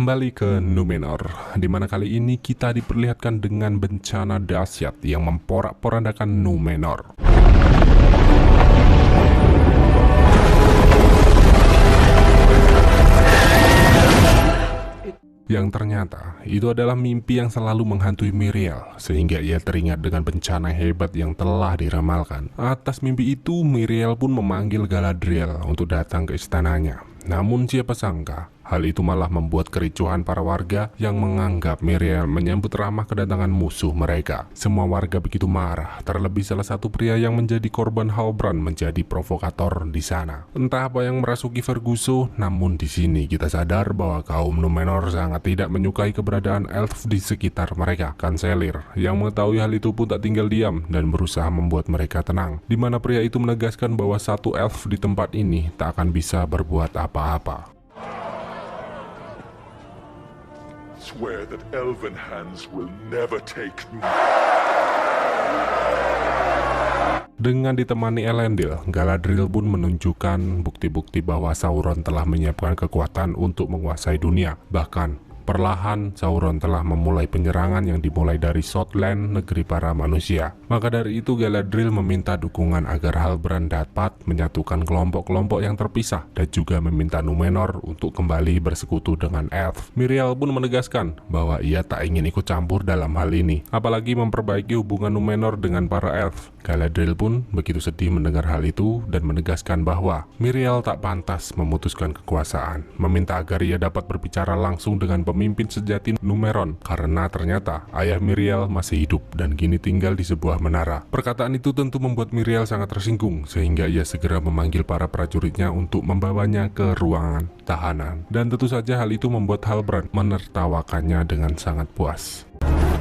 Kembali ke Numenor, di mana kali ini kita diperlihatkan dengan bencana dahsyat yang memporak-porandakan Numenor. Yang ternyata itu adalah mimpi yang selalu menghantui Miriel, sehingga ia teringat dengan bencana hebat yang telah diramalkan. Atas mimpi itu, Miriel pun memanggil Galadriel untuk datang ke istananya. Namun siapa sangka, hal itu malah membuat kericuhan para warga yang menganggap Miriel menyambut ramah kedatangan musuh mereka. Semua warga begitu marah, terlebih salah satu pria yang menjadi korban Halbrand menjadi provokator di sana. Entah apa yang merasuki Ferguson, namun di sini kita sadar bahwa kaum Numenor sangat tidak menyukai keberadaan elf di sekitar mereka. Kanselir yang mengetahui hal itu pun tak tinggal diam dan berusaha membuat mereka tenang, di mana pria itu menegaskan bahwa satu elf di tempat ini tak akan bisa berbuat apa-apa. Swear that elven hands will never take me. Dengan ditemani Elendil, Galadriel pun menunjukkan bukti-bukti bahwa Sauron telah menyiapkan kekuatan untuk menguasai dunia. Bahkan perlahan Sauron telah memulai penyerangan yang dimulai dari Southland, negeri para manusia. Maka dari itu Galadriel meminta dukungan agar Halbrand dapat menyatukan kelompok-kelompok yang terpisah dan juga meminta Numenor untuk kembali bersekutu dengan elf. Miriel pun menegaskan bahwa ia tak ingin ikut campur dalam hal ini, apalagi memperbaiki hubungan Numenor dengan para elf. Galadriel pun begitu sedih mendengar hal itu dan menegaskan bahwa Miriel tak pantas memutuskan kekuasaan, meminta agar ia dapat berbicara langsung dengan pemimpin sejati Numenor karena ternyata ayah Miriel masih hidup dan kini tinggal di sebuah menara. Perkataan itu tentu membuat Miriel sangat tersinggung, sehingga ia segera memanggil para prajuritnya untuk membawanya ke ruangan tahanan. Dan tentu saja hal itu membuat Halbrand menertawakannya dengan sangat puas.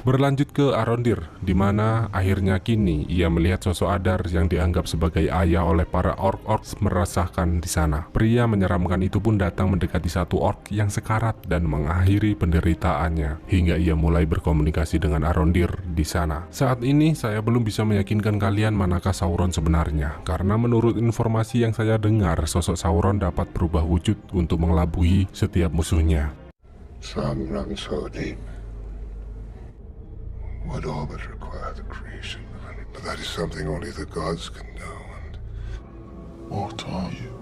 Berlanjut ke Arondir, di mana akhirnya kini ia melihat sosok Adar yang dianggap sebagai ayah oleh para orc meresahkan di sana. Pria menyeramkan itu pun datang mendekati satu orc yang sekarat dan mengakhiri penderitaannya, hingga ia mulai berkomunikasi dengan Arondir di sana. Saat ini saya belum bisa meyakinkan kalian manakah Sauron sebenarnya, karena menurut informasi yang saya dengar, sosok Sauron dapat berubah wujud untuk mengelabui setiap musuhnya. Some run so deep would all but require the creation of any. But that is something only the gods can know. And what are you?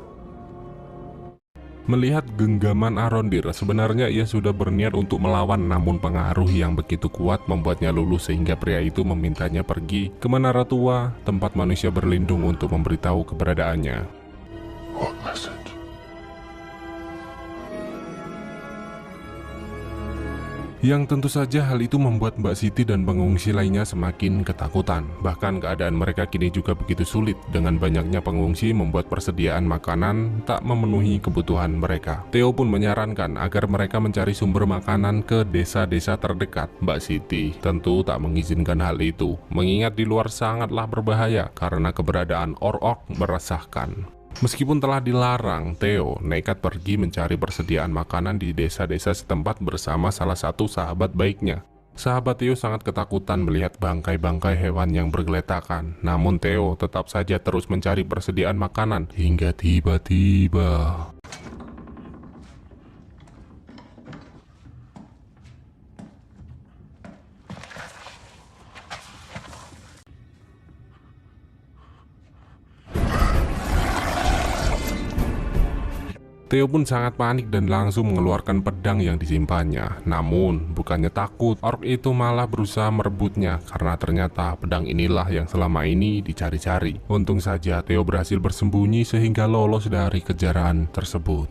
Melihat genggaman Arondir, sebenarnya ia sudah berniat untuk melawan, namun pengaruh yang begitu kuat membuatnya luluh sehingga pria itu memintanya pergi ke menara tua, tempat manusia berlindung untuk memberitahu keberadaannya. What message? Yang tentu saja hal itu membuat Mbak Siti dan pengungsi lainnya semakin ketakutan. Bahkan keadaan mereka kini juga begitu sulit. Dengan banyaknya pengungsi membuat persediaan makanan tak memenuhi kebutuhan mereka. Theo pun menyarankan agar mereka mencari sumber makanan ke desa-desa terdekat. Mbak Siti tentu tak mengizinkan hal itu, mengingat di luar sangatlah berbahaya karena keberadaan orc meresahkan. Meskipun telah dilarang, Theo nekat pergi mencari persediaan makanan di desa-desa setempat bersama salah satu sahabat baiknya. Sahabat Theo sangat ketakutan melihat bangkai-bangkai hewan yang bergeletakan. Namun Theo tetap saja terus mencari persediaan makanan hingga tiba-tiba Theo pun sangat panik dan langsung mengeluarkan pedang yang disimpannya. Namun, bukannya takut, orc itu malah berusaha merebutnya karena ternyata pedang inilah yang selama ini dicari-cari. Untung saja Theo berhasil bersembunyi sehingga lolos dari kejaran tersebut.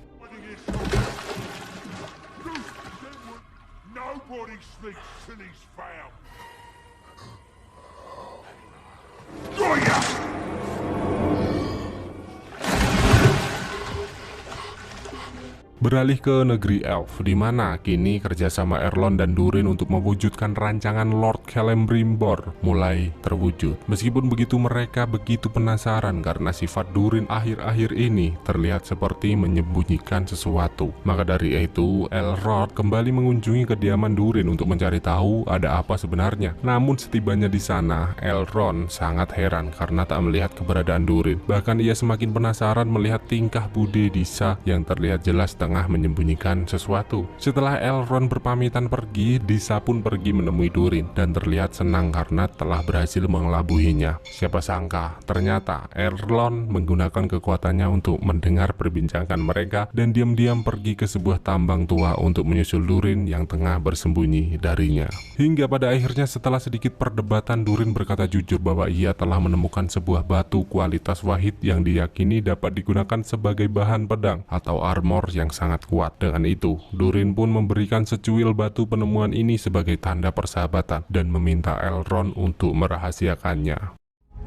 Beralih ke negeri Elf, di mana kini kerjasama Elrond dan Durin untuk mewujudkan rancangan Lord Celebrimbor mulai terwujud. Meskipun begitu, mereka begitu penasaran karena sifat Durin akhir-akhir ini terlihat seperti menyembunyikan sesuatu. Maka dari itu, Elrond kembali mengunjungi kediaman Durin untuk mencari tahu ada apa sebenarnya. Namun setibanya di sana, Elrond sangat heran karena tak melihat keberadaan Durin. Bahkan ia semakin penasaran melihat tingkah budi Disa yang terlihat jelas tengah tengah menyembunyikan sesuatu. Setelah Elrond berpamitan pergi, Disa pun pergi menemui Durin dan terlihat senang karena telah berhasil mengelabuhinya. Siapa sangka, ternyata Elrond menggunakan kekuatannya untuk mendengar perbincangan mereka dan diam-diam pergi ke sebuah tambang tua untuk menyusul Durin yang tengah bersembunyi darinya. Hingga pada akhirnya setelah sedikit perdebatan, Durin berkata jujur bahwa ia telah menemukan sebuah batu kualitas wahid yang diyakini dapat digunakan sebagai bahan pedang atau armor yang sangat kuat. Dengan itu, Durin pun memberikan secuil batu penemuan ini sebagai tanda persahabatan dan meminta Elrond untuk merahasiakannya.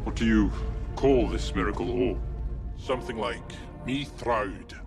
What do you call this miracle ore? Something like Mithril.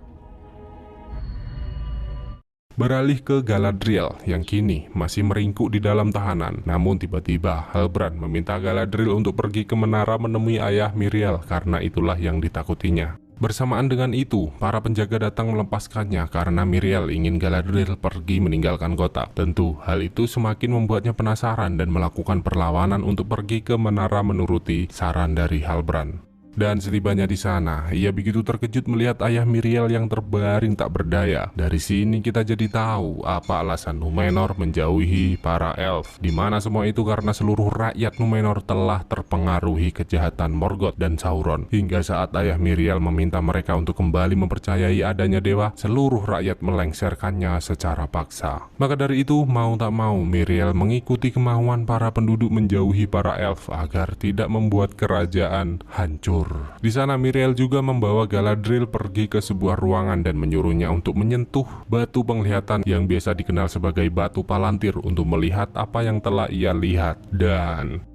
Beralih ke Galadriel yang kini masih meringkuk di dalam tahanan. Namun tiba-tiba Halbrand meminta Galadriel untuk pergi ke menara menemui ayah Miriel karena itulah yang ditakutinya. Bersamaan dengan itu, para penjaga datang melepaskannya karena Miriel ingin Galadriel pergi meninggalkan kota. Tentu, hal itu semakin membuatnya penasaran dan melakukan perlawanan untuk pergi ke menara menuruti saran dari Halbrand. Dan setibanya di sana, ia begitu terkejut melihat ayah Miriel yang terbaring tak berdaya. Dari sini kita jadi tahu apa alasan Númenor menjauhi para elf, di mana semua itu karena seluruh rakyat Númenor telah terpengaruhi kejahatan Morgoth dan Sauron. Hingga saat ayah Miriel meminta mereka untuk kembali mempercayai adanya dewa, seluruh rakyat melengsarkannya secara paksa. Maka dari itu, mau tak mau Miriel mengikuti kemauan para penduduk menjauhi para elf agar tidak membuat kerajaan hancur. Di sana Miriel juga membawa Galadriel pergi ke sebuah ruangan dan menyuruhnya untuk menyentuh batu penglihatan yang biasa dikenal sebagai batu Palantir untuk melihat apa yang telah ia lihat. Dan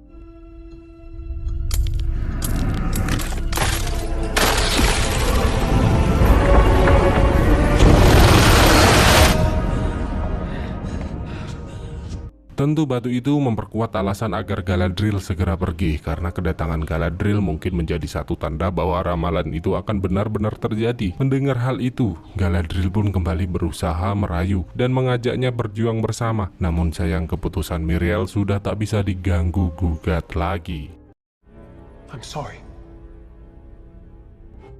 tentu batu itu memperkuat alasan agar Galadriel segera pergi, karena kedatangan Galadriel mungkin menjadi satu tanda bahwa ramalan itu akan benar-benar terjadi. Mendengar hal itu, Galadriel pun kembali berusaha merayu dan mengajaknya berjuang bersama. Namun sayang keputusan Miriel sudah tak bisa diganggu-gugat lagi. I'm sorry.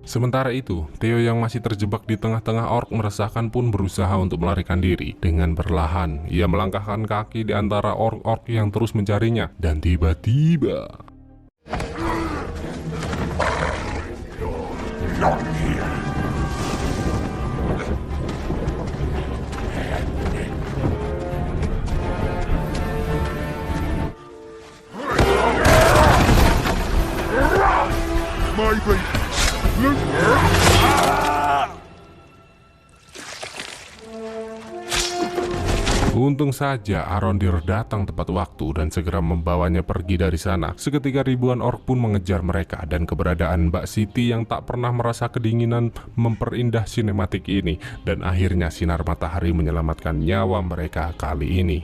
Sementara itu, Theo yang masih terjebak di tengah-tengah orc meresahkan pun berusaha untuk melarikan diri. Dengan perlahan, ia melangkahkan kaki di antara orc-orc yang terus mencarinya. Dan tiba-tiba untung saja Arondir datang tepat waktu dan segera membawanya pergi dari sana. Seketika ribuan orc pun mengejar mereka dan keberadaan Mbak Siti yang tak pernah merasa kedinginan memperindah sinematik ini. Dan akhirnya sinar matahari menyelamatkan nyawa mereka kali ini.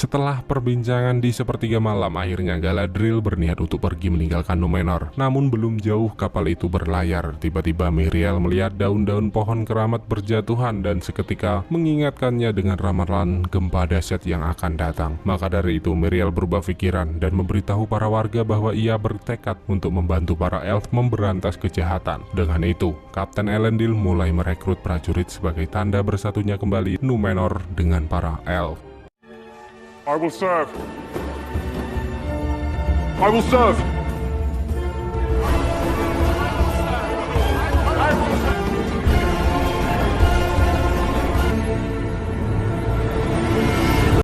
Setelah perbincangan di sepertiga malam, akhirnya Galadriel berniat untuk pergi meninggalkan Númenor. Namun belum jauh kapal itu berlayar, tiba-tiba Miriel melihat daun-daun pohon keramat berjatuhan dan seketika mengingatkannya dengan ramalan gempa dahsyat yang akan datang. Maka dari itu Miriel berubah pikiran dan memberitahu para warga bahwa ia bertekad untuk membantu para elf memberantas kejahatan. Dengan itu, Kapten Elendil mulai merekrut prajurit sebagai tanda bersatunya kembali Númenor dengan para elf. I will serve. I will serve.